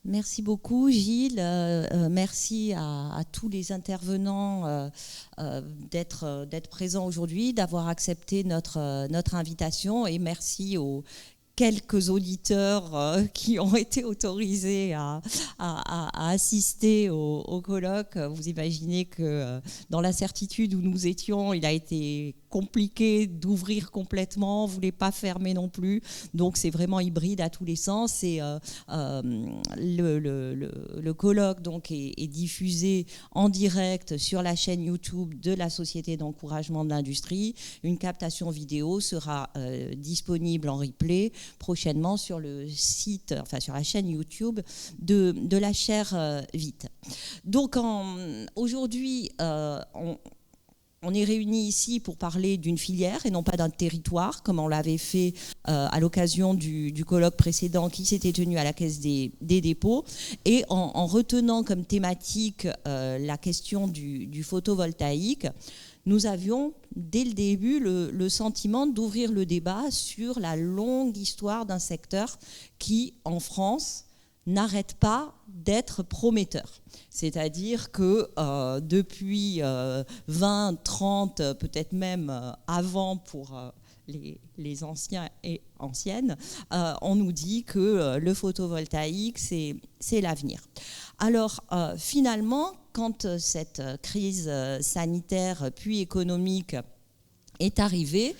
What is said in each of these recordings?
Merci beaucoup Gilles, merci à tous les intervenants d'être présents aujourd'hui, d'avoir accepté notre invitation et merci aux quelques auditeurs qui ont été autorisés à assister au colloque. Vous imaginez que dans l'incertitude où nous étions, il a été compliqué d'ouvrir complètement, on ne voulait pas fermer non plus, donc c'est vraiment hybride à tous les sens et le colloque donc est diffusé en direct sur la chaîne YouTube de la Société d'encouragement de l'industrie. Une captation vidéo sera disponible en replay prochainement sur le site, enfin sur la chaîne YouTube de la chaire Vite. Donc aujourd'hui, on est réunis ici pour parler d'une filière et non pas d'un territoire, comme on l'avait fait à l'occasion du colloque précédent qui s'était tenu à la Caisse des dépôts, et en retenant comme thématique la question du photovoltaïque. Nous avions, dès le début, le sentiment d'ouvrir le débat sur la longue histoire d'un secteur qui, en France, n'arrête pas d'être prometteur. C'est-à-dire que depuis 20, 30, peut-être même avant pour les anciens et anciennes, on nous dit que le photovoltaïque, c'est l'avenir. Alors finalement, quand cette crise sanitaire puis économique est arrivée,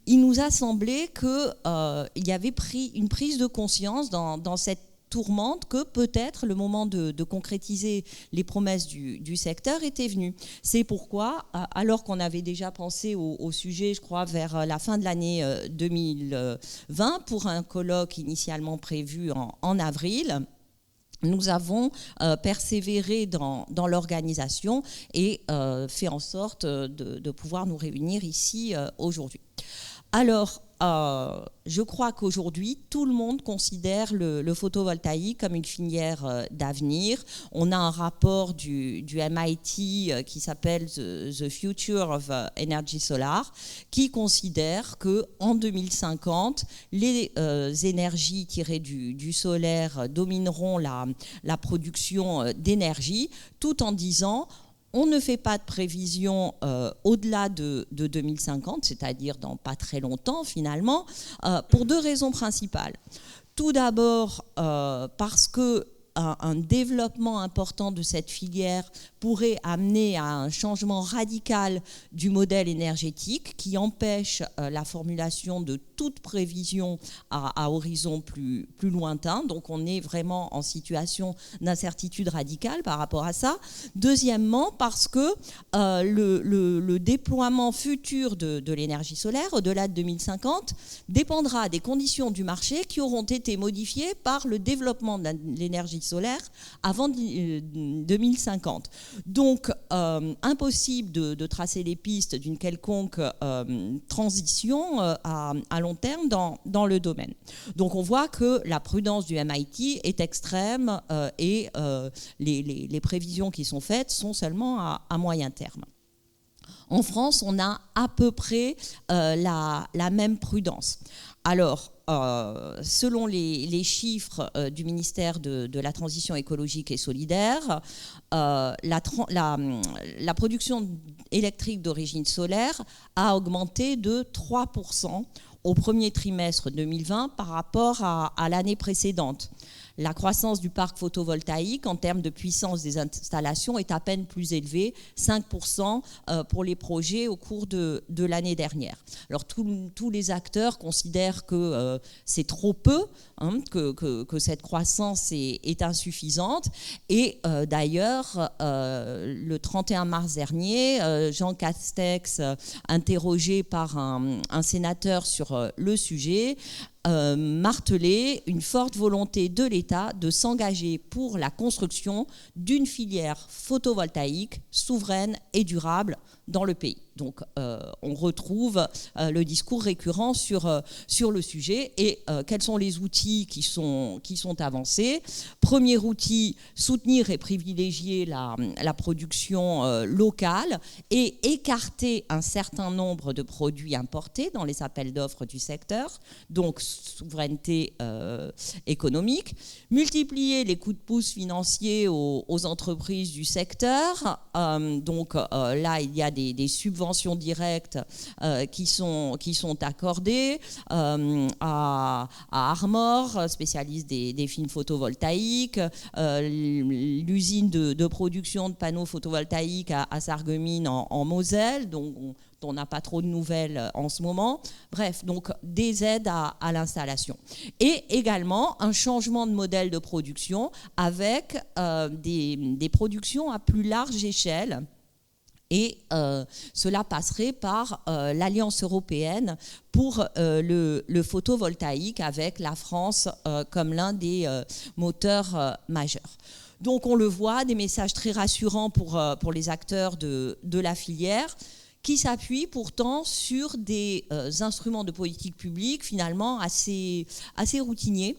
il nous a semblé qu'il y avait une prise de conscience dans cette tourmente que peut-être le moment de concrétiser les promesses du secteur était venu. C'est pourquoi, alors qu'on avait déjà pensé au sujet, je crois, vers la fin de l'année 2020, pour un colloque initialement prévu en avril, nous avons persévéré dans l'organisation et fait en sorte de pouvoir nous réunir ici aujourd'hui. Alors, je crois qu'aujourd'hui, tout le monde considère le photovoltaïque comme une filière d'avenir. On a un rapport du MIT qui s'appelle The Future of Energy Solar, qui considère qu'en 2050, les énergies tirées du solaire domineront la production d'énergie, tout en disant on ne fait pas de prévision au-delà de 2050, c'est-à-dire dans pas très longtemps finalement, pour deux raisons principales. Tout d'abord parce que un développement important de cette filière pourrait amener à un changement radical du modèle énergétique qui empêche la formulation de toute prévision à horizon plus lointain. Donc on est vraiment en situation d'incertitude radicale par rapport à ça. Deuxièmement, parce que le déploiement futur de l'énergie solaire, au-delà de 2050, dépendra des conditions du marché qui auront été modifiées par le développement de l'énergie solaire avant 2050. Donc, impossible de tracer les pistes d'une quelconque transition à long terme dans le domaine. Donc, on voit que la prudence du MIT est extrême et les prévisions qui sont faites sont seulement à moyen terme. En France, on a à peu près la même prudence. Alors, selon les chiffres du ministère de la Transition écologique et solidaire, la production électrique d'origine solaire a augmenté de 3% au premier trimestre 2020 par rapport à l'année précédente. La croissance du parc photovoltaïque en termes de puissance des installations est à peine plus élevée, 5% pour les projets au cours de l'année dernière. Alors tous les acteurs considèrent que c'est trop peu, hein, que cette croissance est insuffisante. Et d'ailleurs, le 31 mars dernier, Jean Castex, interrogé par un sénateur sur le sujet, marteler une forte volonté de l'État de s'engager pour la construction d'une filière photovoltaïque souveraine et durable dans le pays. Donc on retrouve le discours récurrent sur le sujet. Et quels sont les outils qui sont avancés? Premier outil, soutenir et privilégier la production locale et écarter un certain nombre de produits importés dans les appels d'offres du secteur, donc souveraineté économique. Multiplier les coups de pouce financiers aux entreprises du secteur. Donc là, il y a des subventions directes qui sont accordées à Armor, spécialiste des films photovoltaïques, l'usine de production de panneaux photovoltaïques à Sarreguemines en Moselle, donc on n'a pas trop de nouvelles en ce moment. Bref, donc des aides à l'installation. Et également un changement de modèle de production avec des productions à plus large échelle. Et cela passerait par l'Alliance européenne pour le photovoltaïque, avec la France comme l'un des moteurs majeurs. Donc on le voit, des messages très rassurants pour les acteurs de la filière, qui s'appuient pourtant sur des instruments de politique publique finalement assez routiniers.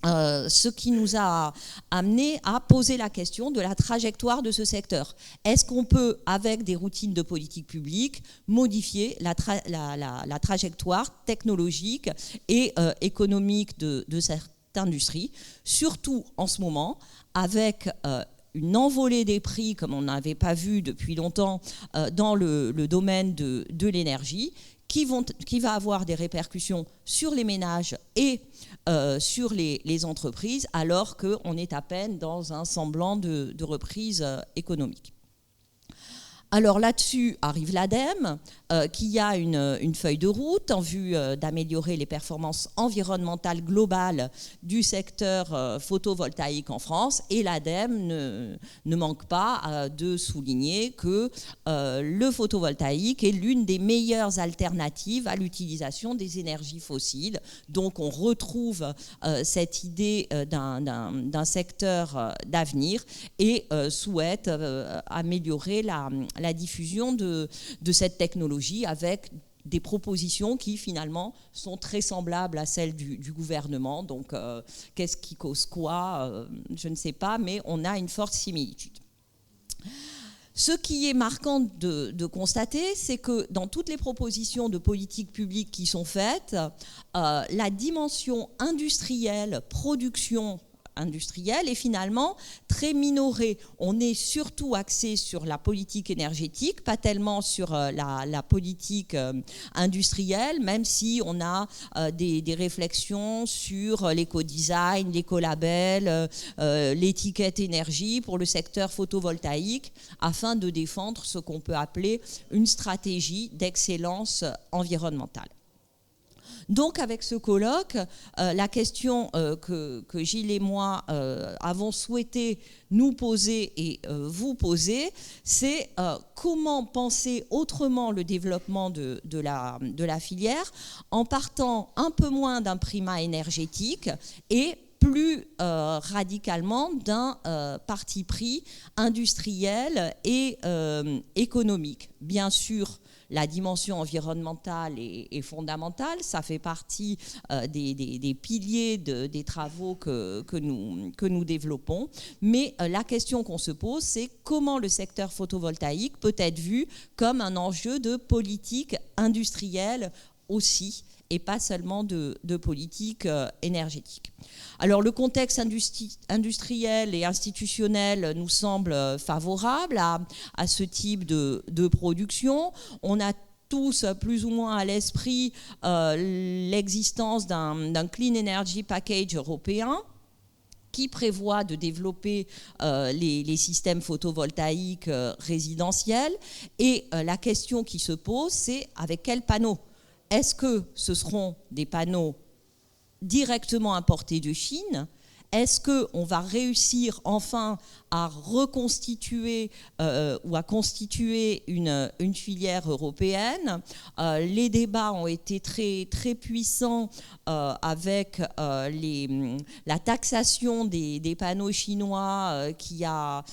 Ce qui nous a amené à poser la question de la trajectoire de ce secteur. Est-ce qu'on peut, avec des routines de politique publique, modifier la trajectoire technologique et économique de cette industrie, surtout en ce moment, avec une envolée des prix comme on n'avait pas vu depuis longtemps dans le domaine de l'énergie, qui va avoir des répercussions sur les ménages et sur les entreprises, alors qu'on est à peine dans un semblant de reprise économique. Alors là-dessus arrive l'ADEME, qui a une feuille de route en vue d'améliorer les performances environnementales globales du secteur photovoltaïque en France. Et l'ADEME ne manque pas de souligner que le photovoltaïque est l'une des meilleures alternatives à l'utilisation des énergies fossiles. Donc on retrouve cette idée d'un secteur d'avenir et souhaite améliorer la diffusion de cette technologie avec des propositions qui finalement sont très semblables à celles du gouvernement. Donc qu'est-ce qui cause quoi, je ne sais pas, mais on a une forte similitude. Ce qui est marquant de constater, c'est que dans toutes les propositions de politique publique qui sont faites, la dimension industrielle, production industrielle est finalement très minorée. On est surtout axé sur la politique énergétique, pas tellement sur la politique industrielle, même si on a des réflexions sur l'éco-design, l'éco-label, l'étiquette énergie pour le secteur photovoltaïque, afin de défendre ce qu'on peut appeler une stratégie d'excellence environnementale. Donc avec ce colloque, la question que Gilles et moi avons souhaité nous poser et vous poser, c'est comment penser autrement le développement de la filière en partant un peu moins d'un primat énergétique et plus radicalement d'un parti pris industriel et économique. Bien sûr, la dimension environnementale est fondamentale, ça fait partie des piliers des travaux que nous développons, mais la question qu'on se pose, c'est comment le secteur photovoltaïque peut être vu comme un enjeu de politique industrielle aussi, et pas seulement de politique énergétique. Alors le contexte industriel et institutionnel nous semble favorable à ce type de production. On a tous plus ou moins à l'esprit l'existence d'un Clean Energy Package européen qui prévoit de développer les systèmes photovoltaïques résidentiels. Et la question qui se pose, c'est avec quels panneaux ? Est-ce que ce seront des panneaux directement importés de Chine ? Est-ce qu'on va réussir enfin à reconstituer ou à constituer une filière européenne? Les débats ont été très, très puissants avec la taxation des panneaux chinois qui a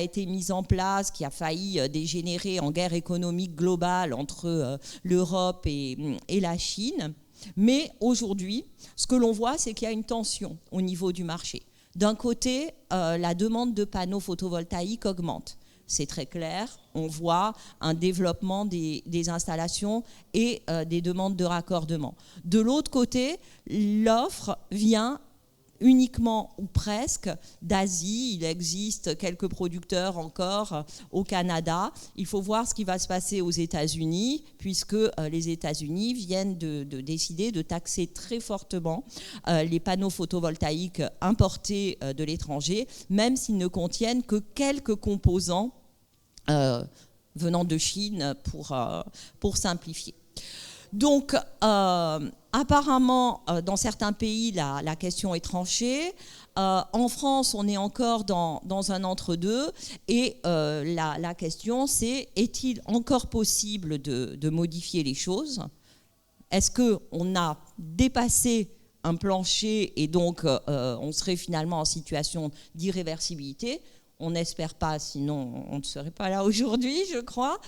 été mise en place, qui a failli dégénérer en guerre économique globale entre l'Europe et la Chine. Mais aujourd'hui, ce que l'on voit, c'est qu'il y a une tension au niveau du marché. D'un côté, la demande de panneaux photovoltaïques augmente. C'est très clair, on voit un développement des installations et des demandes de raccordement. De l'autre côté, l'offre vient uniquement ou presque d'Asie. Il existe quelques producteurs encore au Canada. Il faut voir ce qui va se passer aux États-Unis, puisque les États-Unis viennent de décider de taxer très fortement les panneaux photovoltaïques importés de l'étranger, même s'ils ne contiennent que quelques composants venant de Chine pour simplifier. Donc, apparemment, dans certains pays, la question est tranchée. En France, on est encore dans un entre-deux. Et la question, c'est, est-il encore possible de modifier les choses? Est-ce qu'on a dépassé un plancher et donc on serait finalement en situation d'irréversibilité? On n'espère pas, sinon on ne serait pas là aujourd'hui, je crois.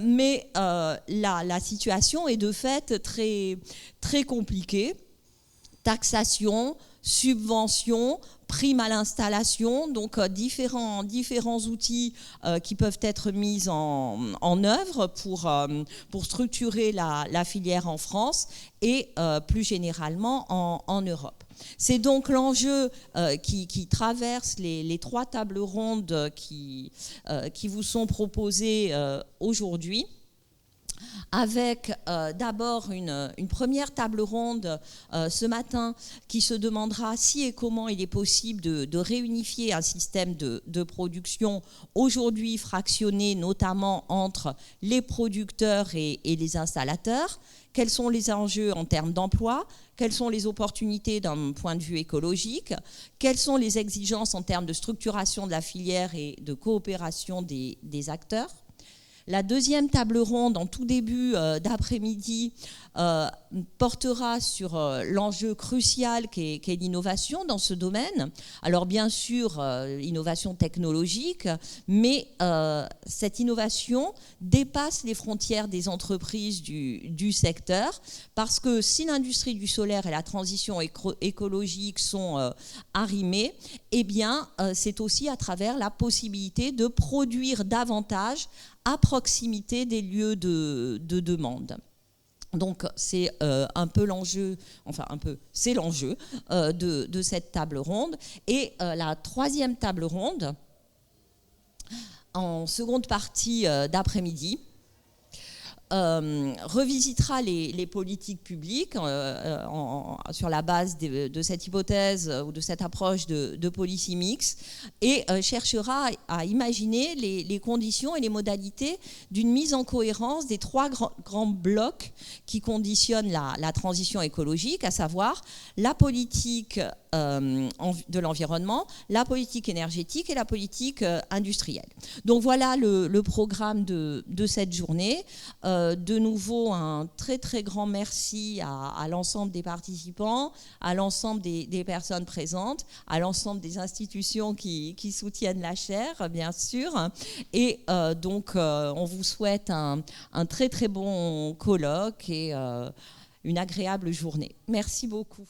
Mais la situation est de fait très, très compliquée. Taxation, subvention, prime à l'installation, donc différents outils qui peuvent être mis en œuvre pour structurer la filière en France et plus généralement en Europe. C'est donc l'enjeu qui traverse les trois tables rondes qui vous sont proposées aujourd'hui, avec d'abord une première table ronde ce matin qui se demandera si et comment il est possible de réunifier un système de production aujourd'hui fractionné, notamment entre les producteurs et les installateurs. Quels sont les enjeux en termes d'emploi? Quelles sont les opportunités d'un point de vue écologique? Quelles sont les exigences en termes de structuration de la filière et de coopération des acteurs? La deuxième table ronde, en tout début d'après-midi, portera sur l'enjeu crucial qu'est l'innovation dans ce domaine. Alors bien sûr, innovation technologique, mais cette innovation dépasse les frontières des entreprises du secteur, parce que si l'industrie du solaire et la transition écologique sont arrimées, eh bien c'est aussi à travers la possibilité de produire davantage à proximité des lieux de demande. Donc c'est un peu l'enjeu, c'est l'enjeu de cette table ronde. Et la troisième table ronde, en seconde partie d'après-midi, revisitera les politiques publiques sur la base de cette hypothèse ou de cette approche de policy mix et cherchera à imaginer les conditions et les modalités d'une mise en cohérence des trois grands blocs qui conditionnent la transition écologique, à savoir la politique de l'environnement, la politique énergétique et la politique industrielle. Donc voilà le programme de cette journée. De nouveau, un très très grand merci à l'ensemble des participants, à l'ensemble des personnes présentes, à l'ensemble des institutions qui soutiennent la chaire, bien sûr. Et donc, on vous souhaite un très très bon colloque et une agréable journée. Merci beaucoup.